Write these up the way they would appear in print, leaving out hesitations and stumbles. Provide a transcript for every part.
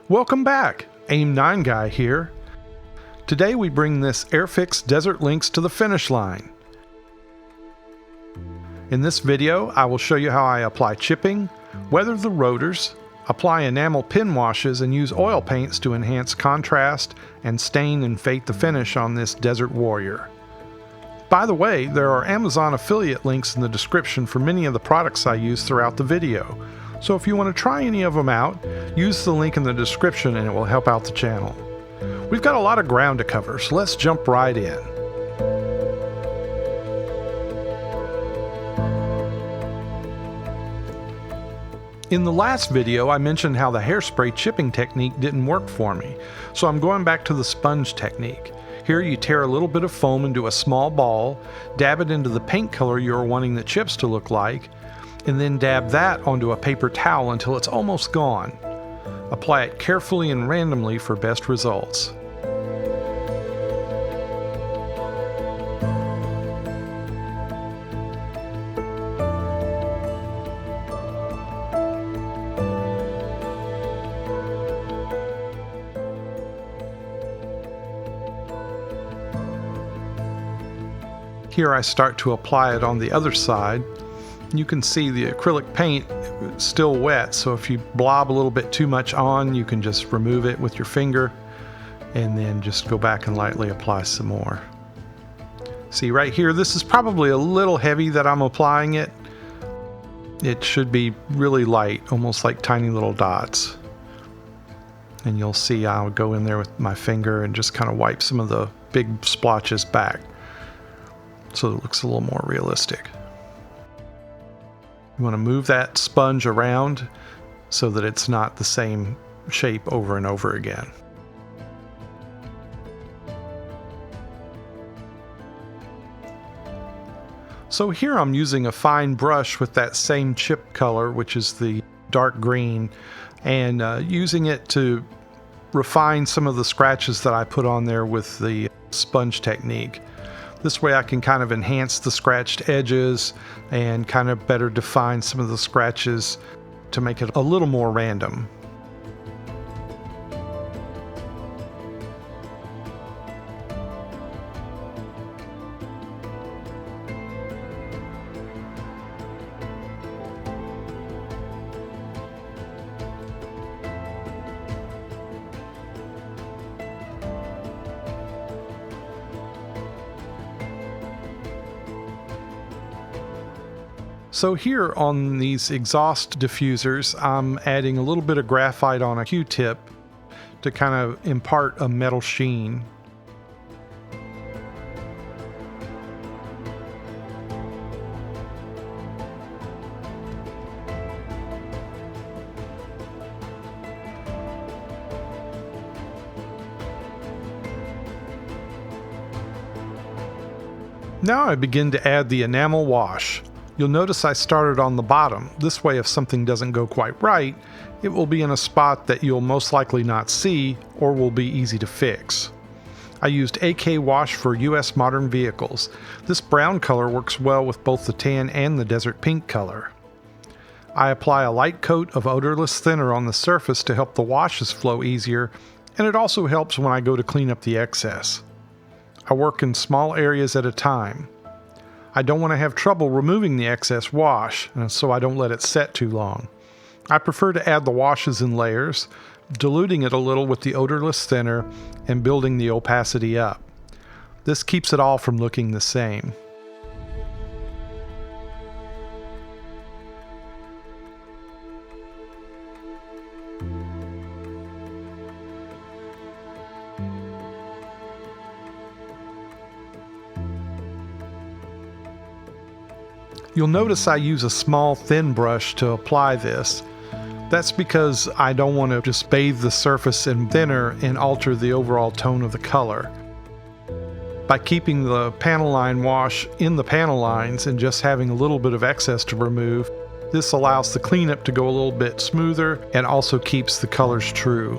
Welcome back, AIM-9 guy here. Today we bring this Airfix Desert Lynx to the finish line. In this video I will show you how I apply chipping, weather the rotors, apply enamel pin washes, and use oil paints to enhance contrast and stain and fade the finish on this Desert Warrior. By the way, there are Amazon affiliate links in the description for many of the products I use throughout the video. So if you want to try any of them out, use the link in the description and it will help out the channel. We've got a lot of ground to cover, so let's jump right in. In the last video, I mentioned how the hairspray chipping technique didn't work for me, so I'm going back to the sponge technique. Here you tear a little bit of foam into a small ball, dab it into the paint color you're wanting the chips to look like, and then dab that onto a paper towel until it's almost gone. Apply it carefully and randomly for best results. Here I start to apply it on the other side. You can see the acrylic paint is still wet, so if you blob a little bit too much on, you can just remove it with your finger and then just go back and lightly apply some more. See right here, this is probably a little heavy that I'm applying it. It should be really light, almost like tiny little dots. And you'll see I'll go in there with my finger and just kind of wipe some of the big splotches back, so it looks a little more realistic. You want to move that sponge around so that it's not the same shape over and over again. So here I'm using a fine brush with that same chip color, which is the dark green, and using it to refine some of the scratches that I put on there with the sponge technique. This way I can kind of enhance the scratched edges and kind of better define some of the scratches to make it a little more random. So here on these exhaust diffusers, I'm adding a little bit of graphite on a Q-tip to kind of impart a metal sheen. Now I begin to add the enamel wash. You'll notice I started on the bottom. This way, if something doesn't go quite right, it will be in a spot that you'll most likely not see or will be easy to fix. I used AK Wash for US modern vehicles. This brown color works well with both the tan and the desert pink color. I apply a light coat of odorless thinner on the surface to help the washes flow easier, and it also helps when I go to clean up the excess. I work in small areas at a time. I don't want to have trouble removing the excess wash, and so I don't let it set too long. I prefer to add the washes in layers, diluting it a little with the odorless thinner and building the opacity up. This keeps it all from looking the same. You'll notice I use a small thin brush to apply this. That's because I don't want to just bathe the surface in thinner and alter the overall tone of the color. By keeping the panel line wash in the panel lines and just having a little bit of excess to remove, this allows the cleanup to go a little bit smoother and also keeps the colors true.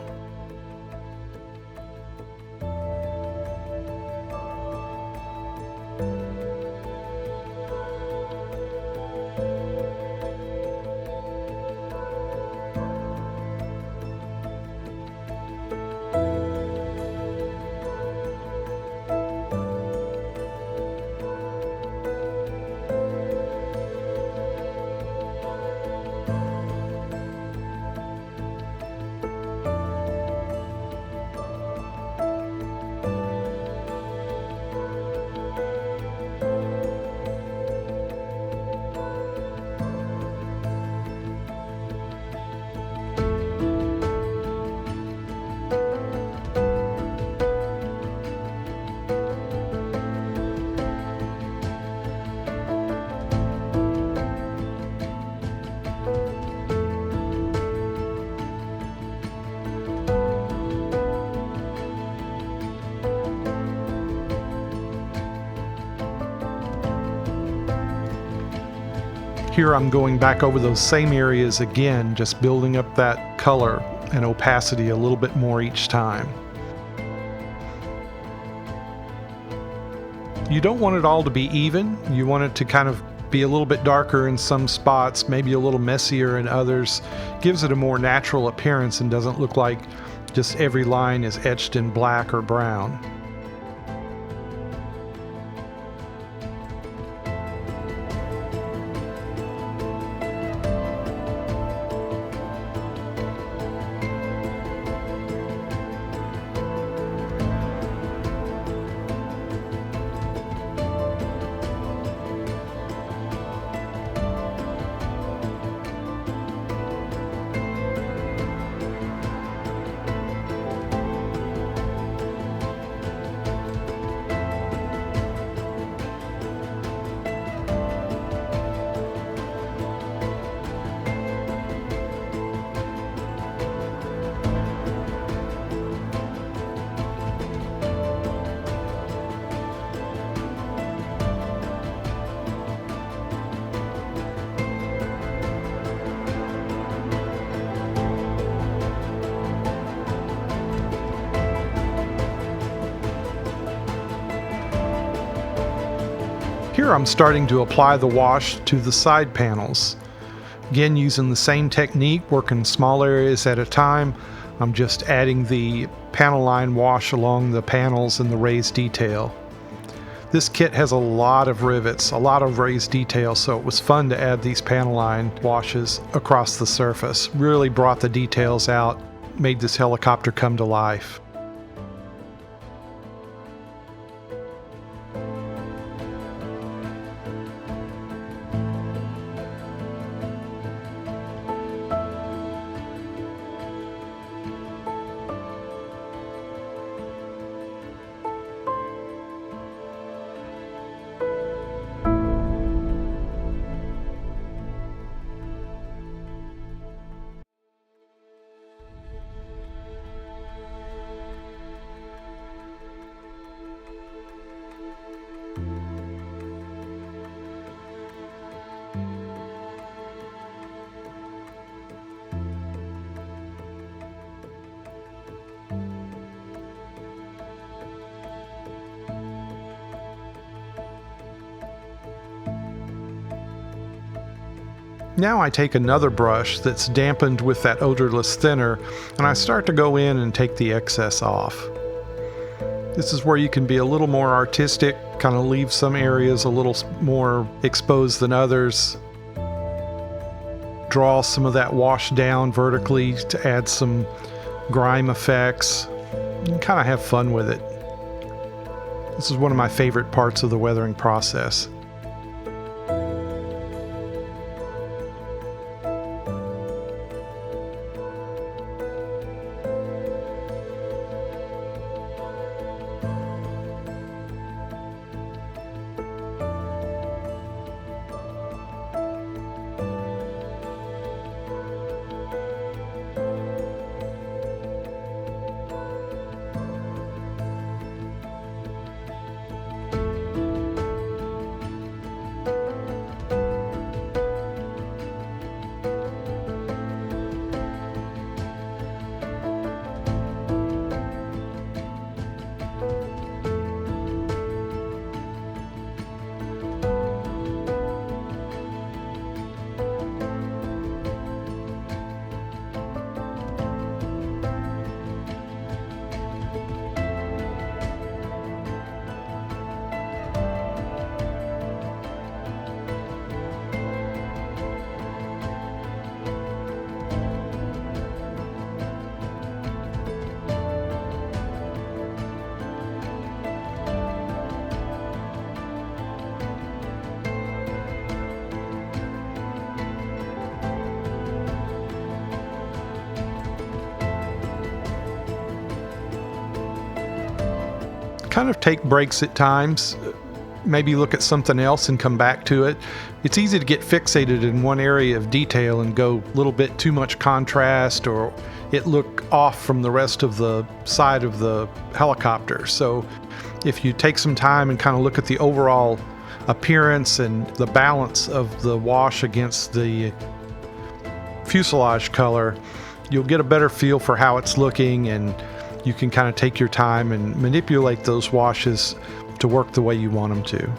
Here I'm going back over those same areas again, just building up that color and opacity a little bit more each time. You don't want it all to be even. You want it to kind of be a little bit darker in some spots, maybe a little messier in others. Gives it a more natural appearance and doesn't look like just every line is etched in black or brown. Here I'm starting to apply the wash to the side panels. Again, using the same technique, working small areas at a time. I'm just adding the panel line wash along the panels and the raised detail. This kit has a lot of rivets, a lot of raised detail, so it was fun to add these panel line washes across the surface. Really brought the details out, made this helicopter come to life. Now I take another brush that's dampened with that odorless thinner, and I start to go in and take the excess off. This is where you can be a little more artistic, kind of leave some areas a little more exposed than others. Draw some of that wash down vertically to add some grime effects, and kind of have fun with it. This is one of my favorite parts of the weathering process. Kind of take breaks at times, maybe look at something else and come back to it. It's easy to get fixated in one area of detail and go a little bit too much contrast, or it look off from the rest of the side of the helicopter. So if you take some time and kind of look at the overall appearance and the balance of the wash against the fuselage color, you'll get a better feel for how it's looking, and you can kind of take your time and manipulate those washes to work the way you want them to.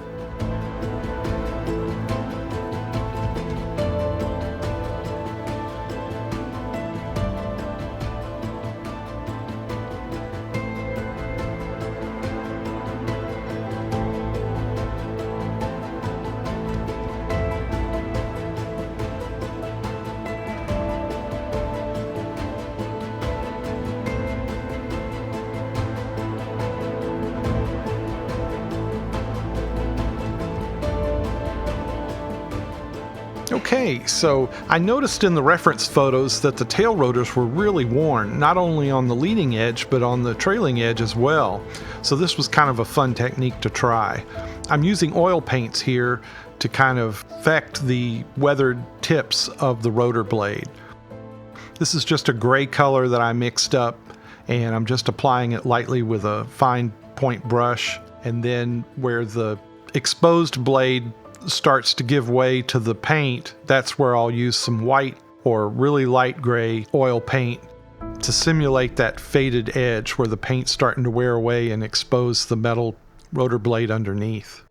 Okay, so I noticed in the reference photos that the tail rotors were really worn, not only on the leading edge, but on the trailing edge as well. So this was kind of a fun technique to try. I'm using oil paints here to kind of affect the weathered tips of the rotor blade. This is just a gray color that I mixed up, and I'm just applying it lightly with a fine point brush, and then where the exposed blade starts to give way to the paint, that's where I'll use some white or really light gray oil paint to simulate that faded edge where the paint's starting to wear away and expose the metal rotor blade underneath.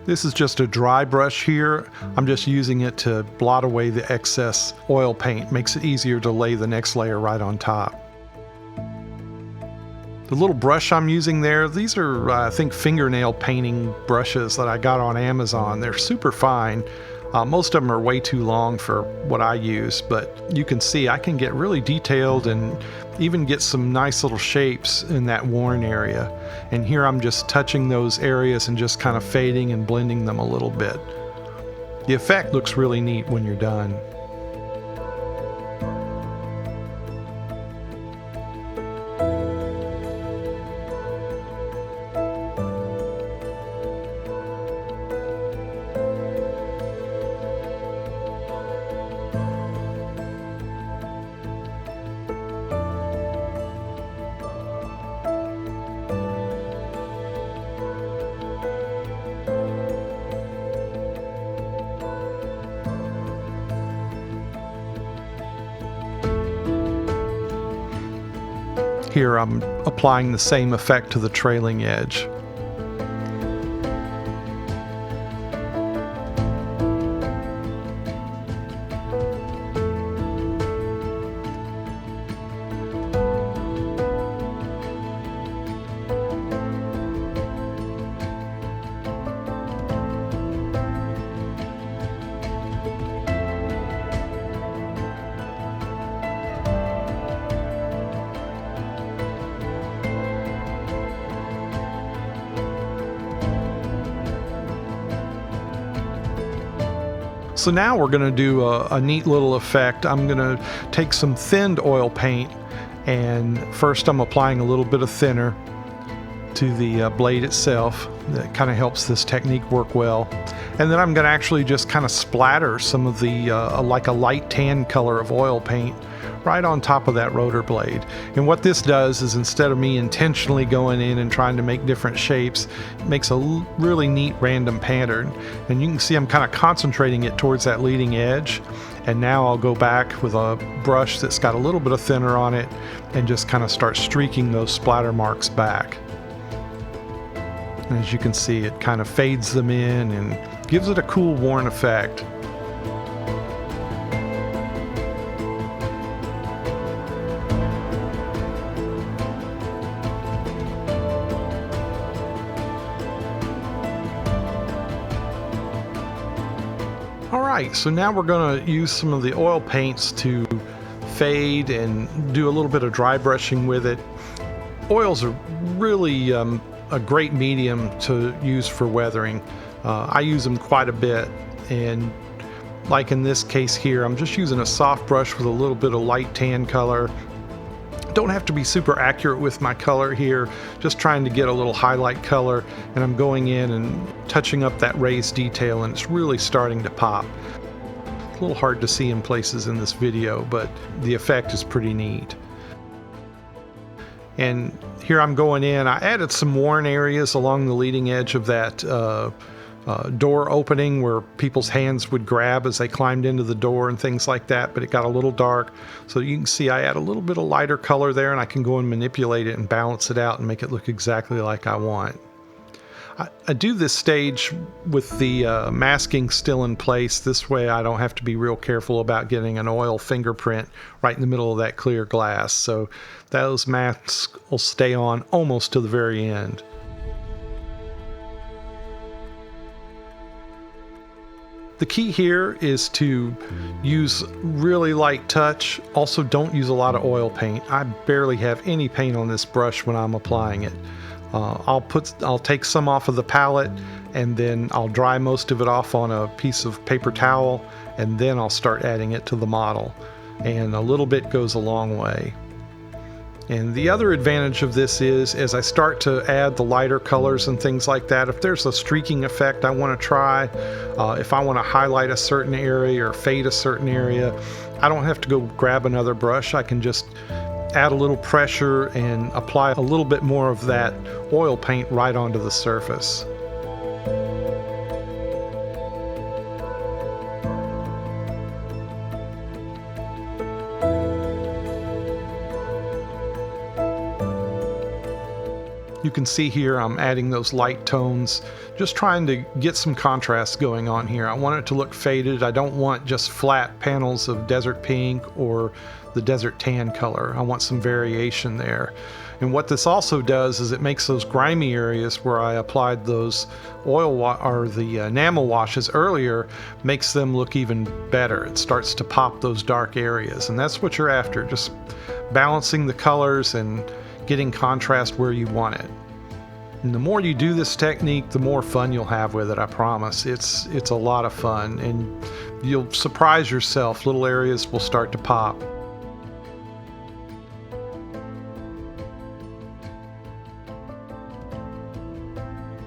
This is just a dry brush here. I'm just using it to blot away the excess oil paint. Makes it easier to lay the next layer right on top. The little brush I'm using there, these are I think fingernail painting brushes that I got on Amazon. They're super fine. Most of them are way too long for what I use, but you can see I can get really detailed and even get some nice little shapes in that worn area. And here I'm just touching those areas and just kind of fading and blending them a little bit. The effect looks really neat when you're done. Here I'm applying the same effect to the trailing edge. So now we're going to do a neat little effect. I'm going to take some thinned oil paint, and first I'm applying a little bit of thinner to the blade itself. That kind of helps this technique work well. And then I'm going to actually just kind of splatter some of the like a light tan color of oil paint right on top of that rotor blade. And what this does is, instead of me intentionally going in and trying to make different shapes, it makes a really neat random pattern. And you can see I'm kind of concentrating it towards that leading edge. And now I'll go back with a brush that's got a little bit of thinner on it and just kind of start streaking those splatter marks back. And as you can see, it kind of fades them in and gives it a cool worn effect. Alright, so now we're going to use some of the oil paints to fade and do a little bit of dry brushing with it. Oils are really a great medium to use for weathering. I use them quite a bit, and like in this case here, I'm just using a soft brush with a little bit of light tan color, Don't have to be super accurate with my color here, just trying to get a little highlight color, and I'm going in and touching up that raised detail, and it's really starting to pop. It's a little hard to see in places in this video, but the effect is pretty neat. And here I'm going in, I added some worn areas along the leading edge of that door opening where people's hands would grab as they climbed into the door and things like that, but it got a little dark. So you can see I add a little bit of lighter color there, and I can go and manipulate it and balance it out and make it look exactly like I want. I do this stage with the masking still in place. This way I don't have to be real careful about getting an oil fingerprint right in the middle of that clear glass. So those masks will stay on almost to the very end. The key here is to use really light touch. Also, don't use a lot of oil paint. I barely have any paint on this brush when I'm applying it. I'll take some off of the palette, and then I'll dry most of it off on a piece of paper towel, and then I'll start adding it to the model. And a little bit goes a long way. And the other advantage of this is, as I start to add the lighter colors and things like that, if there's a streaking effect I want to try, if I want to highlight a certain area or fade a certain area, I don't have to go grab another brush. I can just add a little pressure and apply a little bit more of that oil paint right onto the surface. You can see here I'm adding those light tones, just trying to get some contrast going on here. I want it to look faded. I don't want just flat panels of desert pink or the desert tan color. I want some variation there. And what this also does is it makes those grimy areas where I applied those or the enamel washes earlier, makes them look even better. It starts to pop those dark areas, and that's what you're after, just balancing the colors and getting contrast where you want it. And the more you do this technique, the more fun you'll have with it, I promise. It's a lot of fun, and you'll surprise yourself. Little areas will start to pop.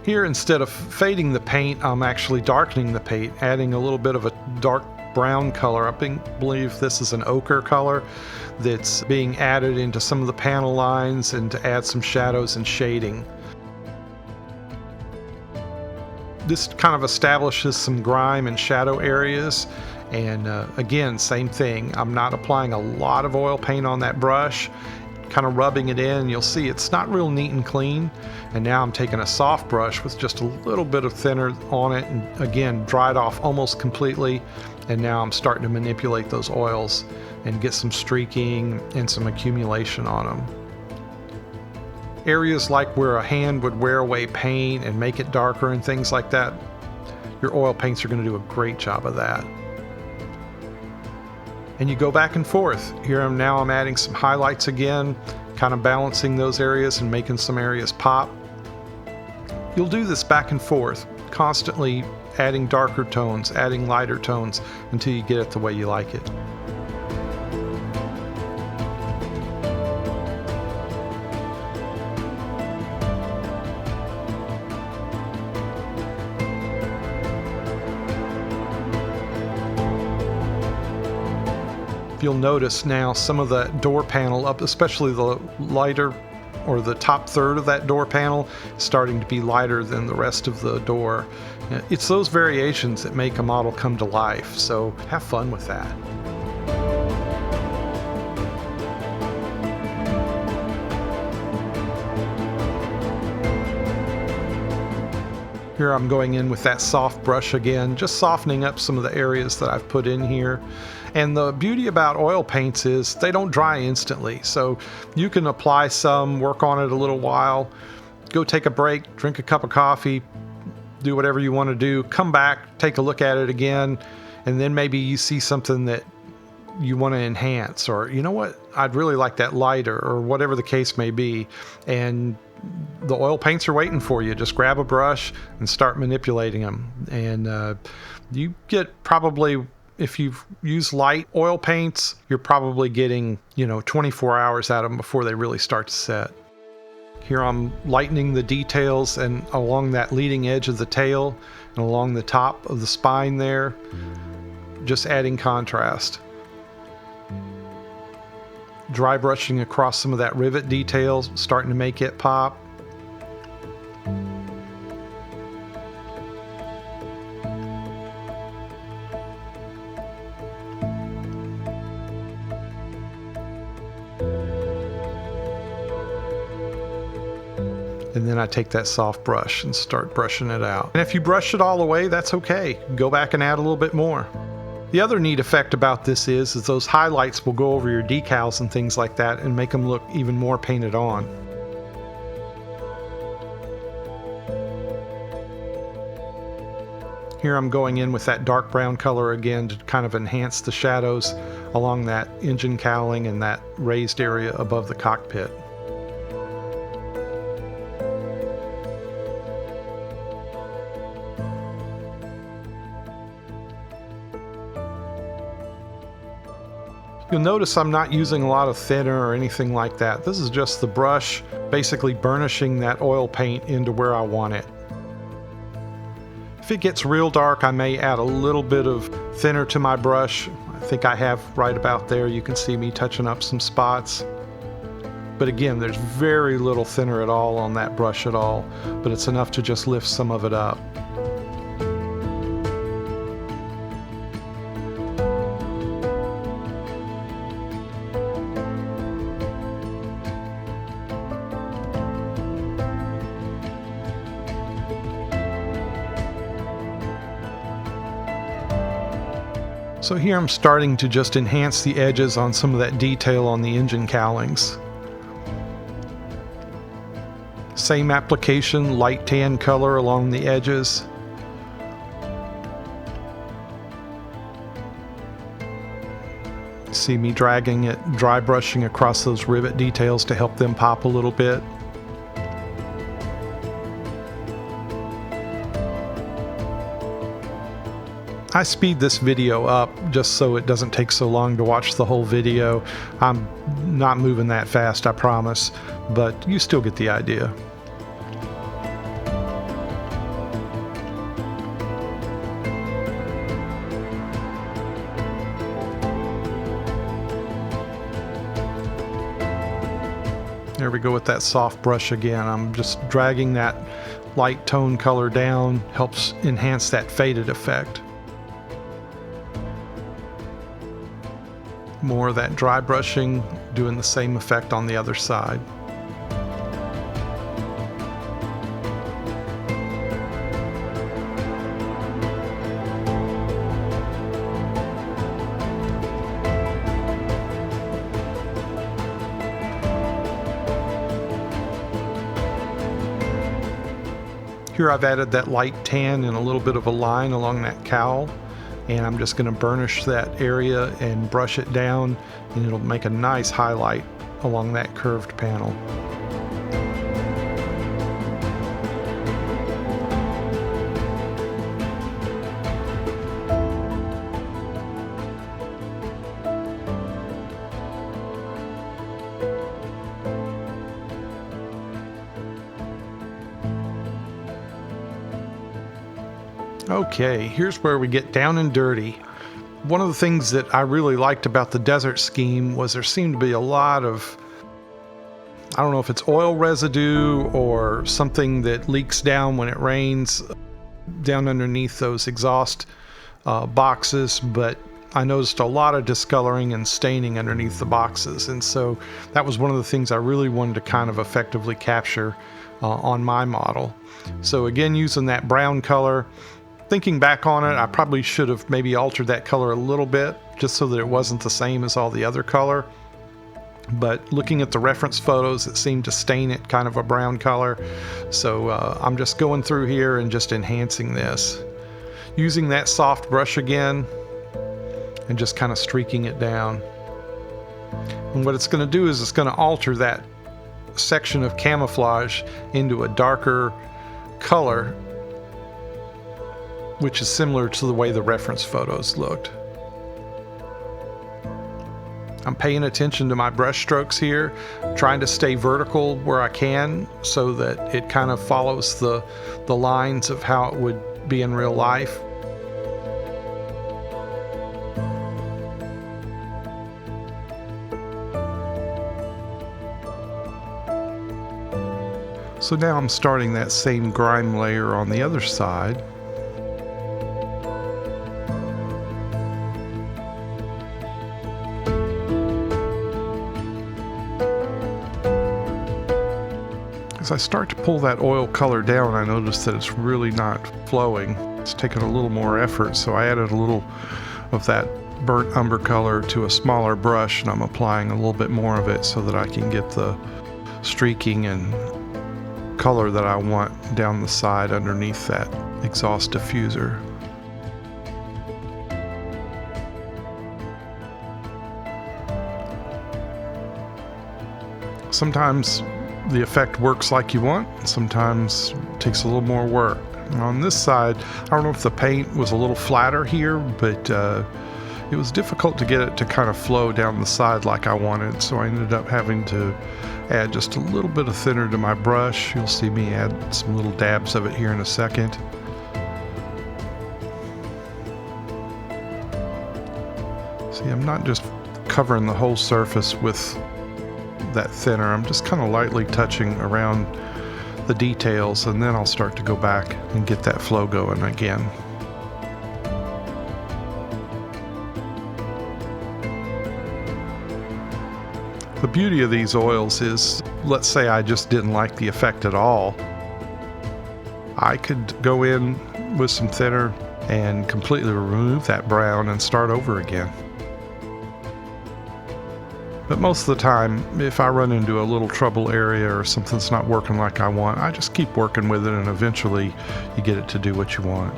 Here, instead of fading the paint, I'm actually darkening the paint, adding a little bit of a dark brown color. I believe this is an ochre color that's being added into some of the panel lines and to add some shadows and shading. This kind of establishes some grime and shadow areas, and again, same thing. I'm not applying a lot of oil paint on that brush, kind of rubbing it in. You'll see it's not real neat and clean. And now I'm taking a soft brush with just a little bit of thinner on it, and again, dried off almost completely. And now I'm starting to manipulate those oils and get some streaking and some accumulation on them. Areas like where a hand would wear away paint and make it darker and things like that, your oil paints are going to do a great job of that. And you go back and forth. Here I'm adding some highlights again, kind of balancing those areas and making some areas pop. You'll do this back and forth, constantly adding darker tones, adding lighter tones, until you get it the way you like it. You'll notice now some of that door panel up, especially the lighter or the top third of that door panel, is starting to be lighter than the rest of the door. It's those variations that make a model come to life, so have fun with that. Here I'm going in with that soft brush again, just softening up some of the areas that I've put in here. And the beauty about oil paints is they don't dry instantly. So you can apply some, work on it a little while, go take a break, drink a cup of coffee, do whatever you want to do, come back, take a look at it again, and then maybe you see something that you want to enhance, or you know what, I'd really like that lighter, or whatever the case may be. And the oil paints are waiting for you. Just grab a brush and start manipulating them. And you get probably If you've used light oil paints, you're probably getting, 24 hours out of them before they really start to set. Here I'm lightening the details and along that leading edge of the tail and along the top of the spine there, just adding contrast. Dry brushing across some of that rivet detail, starting to make it pop. And then I take that soft brush and start brushing it out. And if you brush it all away, that's okay. Go back and add a little bit more. The other neat effect about this is those highlights will go over your decals and things like that and make them look even more painted on. Here I'm going in with that dark brown color again to kind of enhance the shadows along that engine cowling and that raised area above the cockpit. You'll notice I'm not using a lot of thinner or anything like that. This is just the brush basically burnishing that oil paint into where I want it. If it gets real dark, I may add a little bit of thinner to my brush. I think I have right about there. You can see me touching up some spots. But again, there's very little thinner at all on that brush at all, but it's enough to just lift some of it up. So here I'm starting to just enhance the edges on some of that detail on the engine cowlings. Same application, light tan color along the edges. See me dragging it, dry brushing across those rivet details to help them pop a little bit. I speed this video up just so it doesn't take so long to watch the whole video. I'm not moving that fast, I promise, but you still get the idea. There we go with that soft brush again. I'm just dragging that light tone color down, helps enhance that faded effect. More of that dry brushing, doing the same effect on the other side. Here I've added that light tan and a little bit of a line along that cowl. And I'm just going to burnish that area and brush it down, and it'll make a nice highlight along that curved panel. Okay, here's where we get down and dirty. One of the things that I really liked about the desert scheme was there seemed to be a lot of, I don't know if it's oil residue or something that leaks down when it rains down underneath those exhaust boxes, but I noticed a lot of discoloring and staining underneath the boxes, and so that was one of the things I really wanted to kind of effectively capture on my model. So again, using that brown color. Thinking back on it, I probably should have maybe altered that color a little bit just so that it wasn't the same as all the other color. But looking at the reference photos, it seemed to stain it kind of a brown color. So I'm just going through here and just enhancing this. Using that soft brush again and just kind of streaking it down. And what it's going to do is it's going to alter that section of camouflage into a darker color, which is similar to the way the reference photos looked. I'm paying attention to my brush strokes here, trying to stay vertical where I can so that it kind of follows the lines of how it would be in real life. So now I'm starting that same grime layer on the other side. As I start to pull that oil color down, I notice that it's really not flowing. It's taken a little more effort, so I added a little of that burnt umber color to a smaller brush, and I'm applying a little bit more of it so that I can get the streaking and color that I want down the side underneath that exhaust diffuser. Sometimes the effect works like you want, sometimes it takes a little more work. And on this side, I don't know if the paint was a little flatter here, but it was difficult to get it to kind of flow down the side like I wanted, so I ended up having to add just a little bit of thinner to my brush. You'll see me add some little dabs of it here in a second. See, I'm not just covering the whole surface with that thinner, I'm just kind of lightly touching around the details, and then I'll start to go back and get that flow going again. The beauty of these oils is, let's say I just didn't like the effect at all, I could go in with some thinner and completely remove that brown and start over again. But most of the time, if I run into a little trouble area or something's not working like I want, I just keep working with it, and eventually you get it to do what you want.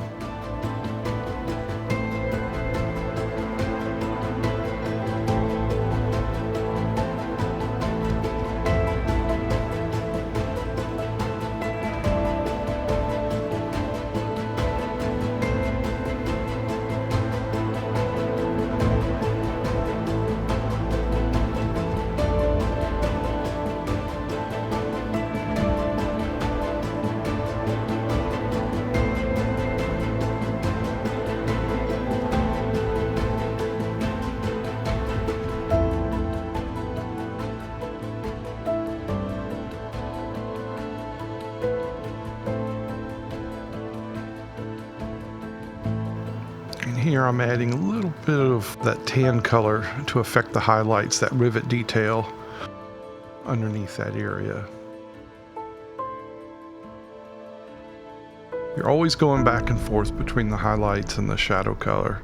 Here I'm adding a little bit of that tan color to affect the highlights, that rivet detail underneath that area. You're always going back and forth between the highlights and the shadow color.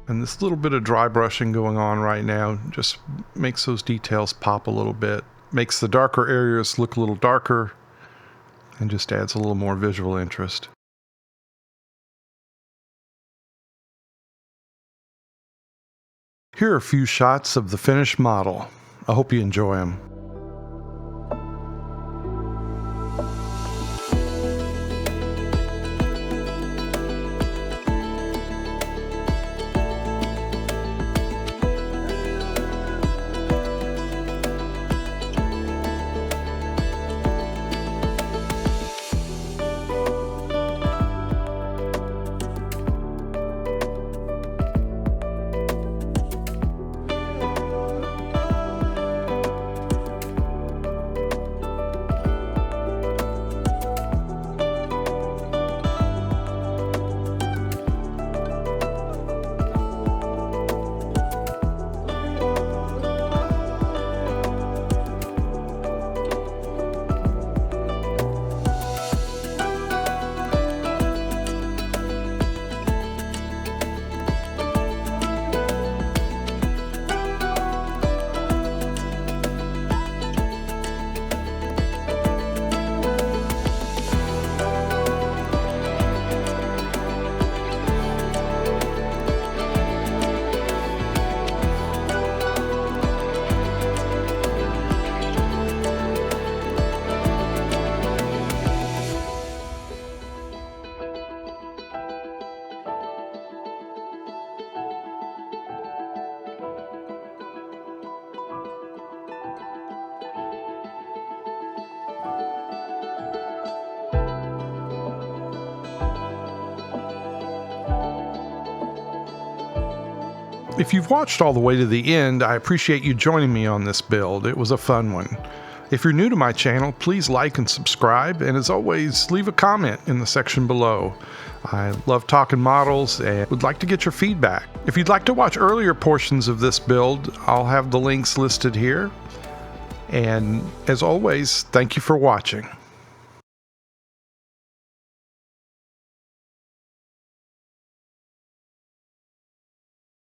And this little bit of dry brushing going on right now just makes those details pop a little bit, makes the darker areas look a little darker, and just adds a little more visual interest. Here are a few shots of the finished model. I hope you enjoy them. If you've watched all the way to the end, I appreciate you joining me on this build. It was a fun one. If you're new to my channel, please like and subscribe, and as always, leave a comment in the section below. I love talking models and would like to get your feedback. If you'd like to watch earlier portions of this build, I'll have the links listed here. And as always, thank you for watching.